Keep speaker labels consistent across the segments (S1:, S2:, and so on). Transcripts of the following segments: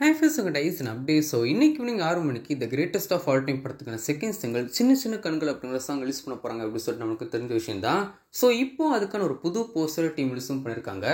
S1: Hi first உங்கள் dies update. So இன்னைக்கு evening 6 மணிக்கு த கிரேட்டஸ்ட் ஆஃப் ஆல் டைம் படத்துக்கான செகண்ட் சிங்கிள் சின்ன சின்ன கண்கள் அப்படிங்கிற சாங் ரிலீஸ் பண்ண போகிறாங்க அப்படின்னு சொல்லிட்டு நமக்கு தெரிஞ்ச விஷயம் தான். ஸோ இப்போ அதுக்கான ஒரு புது போஸ்டர் டீம் ரிலீஸும் பண்ணியிருக்காங்க.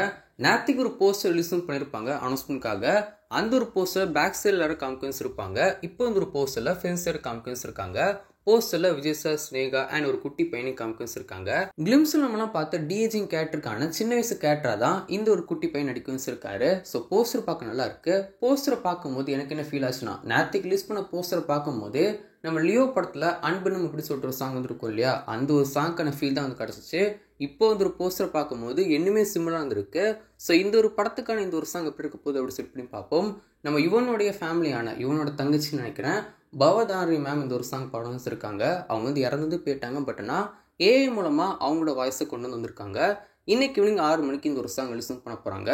S1: நேற்றுக்கு ஒரு போஸ்டர் ரிலீஸும் பண்ணியிருப்பாங்க அனௌன்ஸ்மெண்ட்காக. அந்த ஒரு போஸ்டர் பேக் சைடில் எல்லாரும் காமிக்கன்ஸ் இருப்பாங்க. இப்போ வந்து ஒரு போஸ்டரில் ஃப்ரெண்ட் சைடு காமிக்கன்ஸ் இருக்காங்க. போஸ்டரில் விஜய் சார், ஸ்னேகா அண்ட் ஒரு குட்டி பையனை காமிக்கன்ஸ் இருக்காங்க. கிளிம்ஸில் நம்மளாம் பார்த்த டிஏஜிங் கேரக்டருக்கான சின்ன வயசு கேரக்டராக தான் இந்த ஒரு குட்டி பையன் நடிக்கன்ஸ் இருக்காரு. ஸோ போஸ்டர் பார்க்க நல்லா இருக்கு. போஸ்டரை பார்க்கும்போது எனக்கு என்ன ஃபீல் ஆச்சுன்னா, நேற்றுக்கு ரிலீஸ் பண்ண போஸ்டரை பார்க்கும்போது நம்ம லியோ படத்தில் அன்பனும் இப்படி சொல்லிட்டு ஒரு சாங் வந்துருக்கும் இல்லையா, அந்த ஒரு சாங்க்கான ஃபீல் தான் வந்து கிடச்சிச்சு. இப்போ வந்து ஒரு போஸ்டரை பார்க்கும்போது இன்னுமே சிமிலாக இருந்திருக்கு. ஸோ இந்த ஒரு படத்துக்கான இந்த ஒரு சாங் எப்படி இருக்க போகுது அப்படி செட் பண்ணி பார்ப்போம். நம்ம இவனுடைய ஃபேமிலியான இவனோட தங்கச்சின்னு நினைக்கிறேன் பவதாரி மேம் இந்த ஒரு சாங் பாடம் வச்சிருக்காங்க. அவங்க வந்து இறந்து போயிட்டாங்க. பட் ஆனால் ஏஐ மூலமாக அவங்களோட வாய்ஸை கொண்டு வந்து வந்திருக்காங்க. இன்னைக்கு ஈவினிங் 6 மணிக்கு இந்த ஒரு சாங் லிசன் பண்ண போகிறாங்க.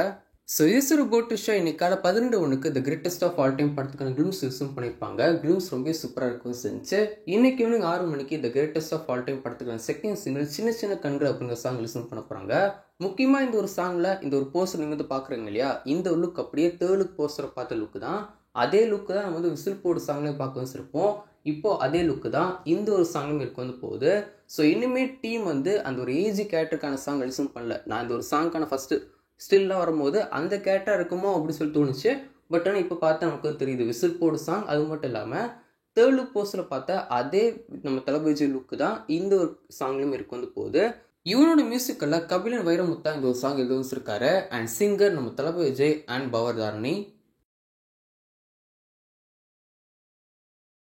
S1: ஸோ ஈஸ்வர் போட்டுஷா இன்னைக்கு காலை 12 the greatest of all time படத்துக்கான கிளிம்ஸ் ரிலீஸும் பண்ணியிருப்பாங்க. கிளிம்ஸ் ரொம்ப சூப்பராக இருக்கும் செஞ்சு. இன்னைக்கு ஈவினிங் 6 மணிக்கு த கிரேட்டஸ்ட் ஆஃப் ஆல் டைம் படத்துக்கான செகண்ட் சிங்கிள் சின்ன சின்ன கண்கள் அப்படிங்கிற சாங் லிசன் பண்ண போகிறாங்க. முக்கியமாக இந்த ஒரு சாங்கில் இந்த ஒரு போஸ்டர் நீங்கள் வந்து பார்க்குறீங்க இல்லையா, இந்த லுக் அப்படியே தேர்ட் போஸ்டரை பார்த்த லுக்கு தான். அதே லுக்கு தான் நம்ம வந்து விசில் போர்டு சாங்லேயும் பார்க்க வச்சுருப்போம். இப்போ அதே லுக்கு தான் இந்த ஒரு சாங்கும் இருக்க வந்து போகுது. ஸோ இனிமே டீம் வந்து அந்த ஒரு ஏஜி கேரக்டருக்கான சாங் ரிலீஸும் பண்ணல. நான் இந்த ஒரு சாங்க்கான ஃபஸ்ட்டு ஸ்டில்லாம் வரும்போது அந்த கேரக்டர் இருக்குமோ அப்படின்னு சொல்லி தோணுச்சு. பட் ஆனால் இப்போ பார்த்தா நமக்கு தெரியுது விசில் போர்டு சாங். அது மட்டும் இல்லாமல் தேர்ட் லுக் போஸ்டரில் பார்த்தா அதே நம்ம தளபதி லுக்கு தான் இந்த ஒரு சாங்லையும் இருக்க வந்து போகுது. இவனோட மியூசிக்கில் கபிலன் வைரமுத்தா இந்த ஒரு சாங் எழுத வச்சிருக்காரு. அண்ட் சிங்கர் நம்ம தளபதி விஜய் அண்ட் பவதாரணி.